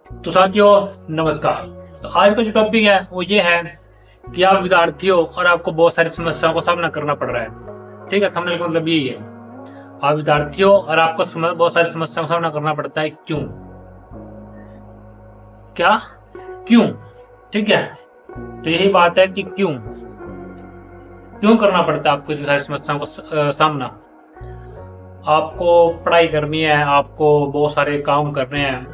तो साथियों, नमस्कार। तो आज का जो टॉपिक है वो ये है कि आप विद्यार्थी हो और आपको बहुत सारी समस्याओं का सामना करना पड़ रहा है। ठीक है, थंबनेल का मतलब यही है। आप विद्यार्थी हो और आपको बहुत सारी समस्याओं का सामना करना पड़ता है। क्यों? क्या? क्यों? ठीक है, तो यही बात है कि क्यों क्यों करना पड़ता है आपको इतनी सारी समस्याओं का सामना। आपको पढ़ाई करनी है, आपको बहुत सारे काम करने हैं,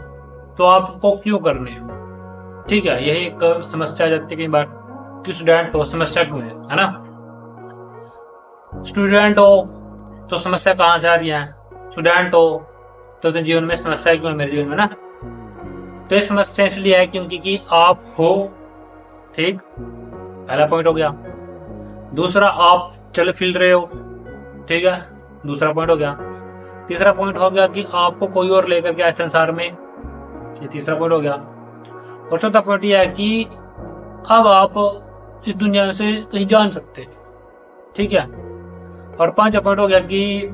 तो आपको क्यों करने हैं? ठीक है, यही एक समस्या आ जाती है कई बार कि स्टूडेंट हो, समस्या क्यों है ना? स्टूडेंट हो तो समस्या कहाँ से आ रही है? स्टूडेंट हो तो जीवन में समस्या क्यों है मेरे जीवन में ना? तो ये समस्या इसलिए है क्योंकि कि आप हो। ठीक, पहला पॉइंट हो गया। दूसरा, आप चल फिर रहे हो। ठीक है, दूसरा पॉइंट हो गया। तीसरा पॉइंट हो गया कि आपको कोई और लेकर के आए संसार में। ये तीसरा पॉइंट हो गया। और चौथा पॉइंट यह है कि अब आप इस दुनिया में से कहीं जान सकते हैं। ठीक है, और पांचवा पॉइंट हो गया कि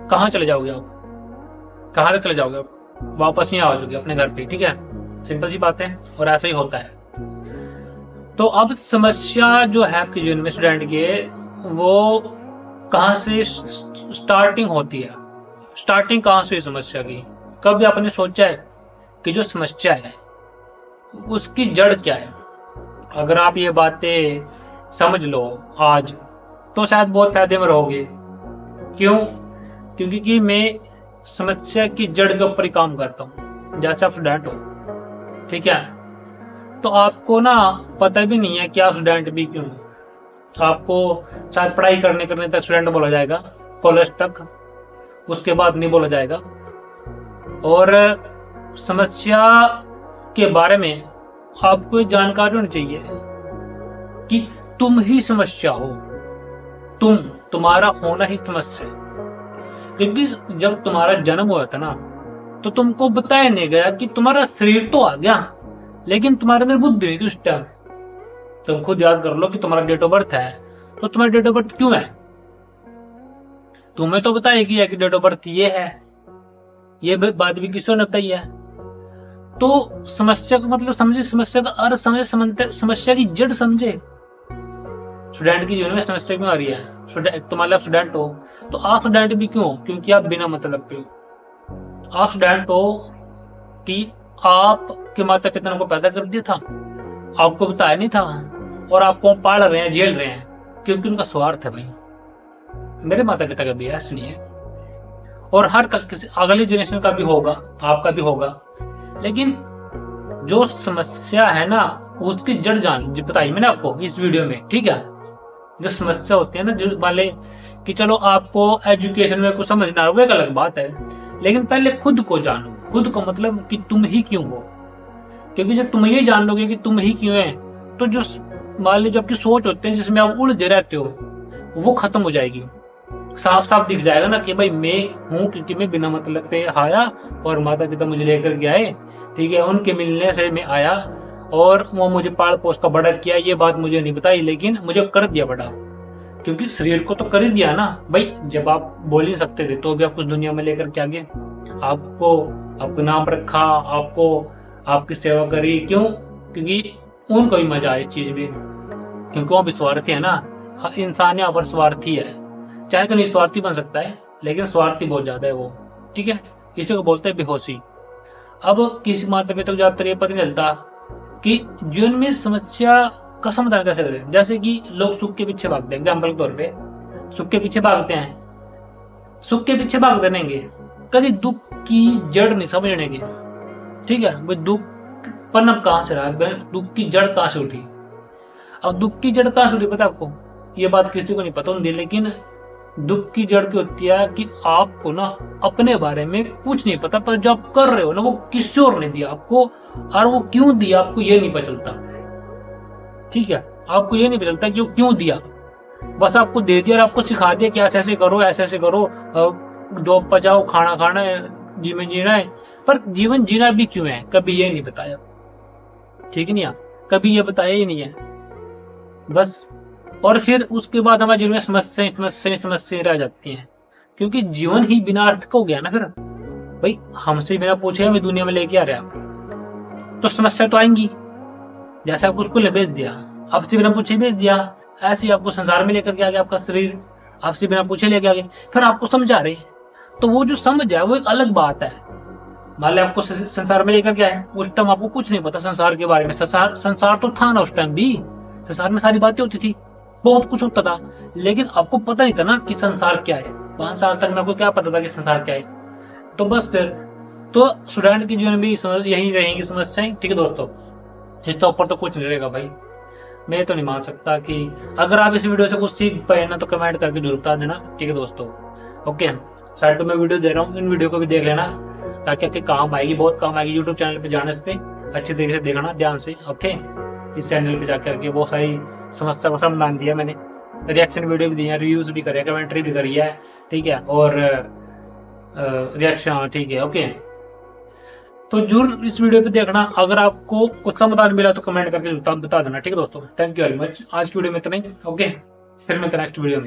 कहाँ चले जाओगे आप? कहाँ तक चले जाओगे आप? वापस नहीं आओगे अपने घर पे। ठीक है, सिंपल सी बात है और ऐसा ही होता है। तो अब समस्या जो है आपके जीवन में स्टूडेंट के, वो कहाँ से स्टार्टिंग होती है? स्टार्टिंग कहाँ से हुई समस्या की? कभी आपने सोचा है कि जो समस्या है उसकी जड़ क्या है? अगर आप ये बातें समझ लो आज, तो शायद बहुत फायदे में रहोगे। क्यों? क्योंकि कि मैं समस्या की जड़ के ऊपर ही काम करता हूँ। जैसे आप स्टूडेंट हो, ठीक है, तो आपको ना पता भी नहीं है कि आप स्टूडेंट भी क्यों। आपको शायद पढ़ाई करने करने तक स्टूडेंट बोला जाएगा, कॉलेज तक, उसके बाद नहीं बोला जाएगा। और समस्या के बारे में आपको जानकारी होनी चाहिए कि तुम ही समस्या हो। तुम्हारा होना ही समस्या है। क्योंकि जब तुम्हारा जन्म हुआ था ना, तो तुमको बताया नहीं गया कि तुम्हारा शरीर तो आ गया, लेकिन तुम्हारे अंदर बुद्धि नहीं थी उस टाइम। तुम खुद याद कर लो कि तुम्हारा डेट ऑफ बर्थ है, तो तुम्हारा डेट ऑफ बर्थ क्यों है? तुम्हें तो बताया गया कि डेट ऑफ बर्थ ये है। ये बात भी किसी ने बताई है। तो समस्या का मतलब समझे, समस्या का अर्थ समझे, समस्या की जड़ समझे। स्टूडेंट की जीवन में समस्या क्यों आ रही है? तुम मतलब स्टूडेंट हो, तो आप स्टूडेंट भी क्यों हो? क्योंकि आप बिना मतलब पे हो। आप स्टूडेंट हो कि आपके माता पिता ने को पैदा कर दिया था, आपको बताया नहीं था, और आपको पाल रहे हैं, झेल रहे हैं, क्योंकि उनका स्वार्थ है। भाई, मेरे माता पिता का भी ऐसा नहीं है, और हर किसी अगले जनरेशन का भी होगा, आपका भी होगा। लेकिन जो समस्या है ना, उसकी जड़ बताई मैंने आपको इस वीडियो में। ठीक है, जो समस्या होती है ना, जो वाले कि चलो आपको एजुकेशन में कुछ समझना, वो एक अलग बात है, लेकिन पहले खुद को जानो। खुद को मतलब कि तुम ही क्यों हो। क्योंकि जब तुम ये जान लोगे कि तुम ही क्यों है, तो जो मान लीजिए आपकी सोच होती है जिसमें आप उलझे रहते हो, वो खत्म हो जाएगी। साफ साफ दिख जाएगा ना कि भाई मैं हूँ क्योंकि मैं बिना मतलब पे आया और माता पिता मुझे लेकर के आए। ठीक है, उनके मिलने से मैं आया और वो मुझे पाल पोस का बड़ा किया। ये बात मुझे नहीं बताई, लेकिन मुझे कर दिया बड़ा, क्योंकि शरीर को तो कर ही दिया ना भाई। जब आप बोल ही सकते थे तो भी आप कुछ दुनिया में लेकर के आ गए। आपको नाम रखा, आपको आपकी सेवा करी। क्यों? क्योंकि उनको भी मजा आया इस चीज में, क्योंकि वो भी स्वार्थी है ना। इंसान यहाँ पर स्वार्थी है, चाहे तो निस्वार्थी बन सकता है, लेकिन स्वार्थी बहुत ज्यादा है वो। ठीक है, इसी को बोलते हैं बेहोशी। अब किसी माता पिता को ज्यादातर ये पता नहीं चलता कि जीवन में समस्या का समाधान कैसे करें। जैसे कि लोग सुख के पीछे भागते हैं, एग्जाम्पल के तौर पे सुख के पीछे भागते हैं, सुख के पीछे भागते रहेंगे, कभी दुख की जड़ नहीं समझने। ठीक है, वो दुख पनप कहाँ से रहा, दुख की जड़ कहाँ से उठी। अब दुख की जड़ कहाँ से उठी पता है आपको? ये बात किसी को नहीं पता होती, लेकिन दुख की जड़ की होती है कि आपको ना अपने बारे में कुछ नहीं पता, पर जो आप कर रहे हो ना, वो किसी और ने दिया आपको, और वो क्यों दिया आपको ये नहीं पता चलता। ठीक है, आपको ये नहीं पता चलता कि वो क्यों दिया। बस आपको दे दिया और आपको सिखा दिया कि ऐसे ऐसे करो, ऐसे ऐसे करो, जॉब पर जाओ, खाना खाना है, जीवन जीना है। पर जीवन जीना भी क्यों है, कभी ये नहीं बताया। ठीक नहीं, कभी ये बताया ही नहीं है बस। और फिर उसके बाद हमारे जीवन में समस्याएं रह जाती हैं, क्योंकि जीवन ही बिना अर्थ का हो गया ना। फिर भाई, हमसे बिना पूछे हमें दुनिया में लेके आ रहे आप, तो समस्या तो आएंगी। जैसे आपको स्कूल ने भेज दिया, आपसे बिना पूछे भेज दिया, ऐसे ही आपको संसार में लेकर के आ गया, आपका शरीर आपसे बिना पूछे लेके आ गए, फिर आपको समझा रहे। तो वो जो समझ है वो एक अलग बात है। मान लिया आपको संसार में लेकर के आए, उस टाइम आपको कुछ नहीं पता संसार के बारे में। संसार तो था ना उस टाइम भी, संसार में सारी बातें होती थी, बहुत कुछ होता था, लेकिन आपको पता नहीं था ना कि संसार क्या है। 5 साल तक में आपको क्या पता था कि संसार क्या है। तो बस फिर तो स्टूडेंट की जीवन में यही रहेंगी समस्याएं। ठीक है दोस्तों, इसके ऊपर तो कुछ नहीं रहेगा भाई। मैं तो नहीं मान सकता कि अगर आप इस वीडियो से कुछ सीख पाए ना तो कमेंट करके जरूर बता देना। ठीक है दोस्तों, ओके। साइड पे मैं वीडियो दे रहा हूँ, इन वीडियो को भी देख लेना ताकि आपके काम आएगी, बहुत काम आएगी। यूट्यूब चैनल पे जाने पे अच्छे तरीके से देखना ध्यान से, ओके। इस चैनल पे जाकर के बहुत सारी समस्या को समाधान दिया मैंने, रिएक्शन वीडियो भी दी है, रिव्यूज भी करे, कमेंट्री भी करी है, ठीक है, और रिएक्शन, ठीक है, ओके। तो जरूर इस वीडियो पे देखना। अगर आपको कुछ समाधान मिला तो कमेंट करके बता देना। ठीक है दोस्तों, थैंक यू वेरी मच। आज की वीडियो में इतना ही, ओके। फिर मिलते हैं नेक्स्ट वीडियो में।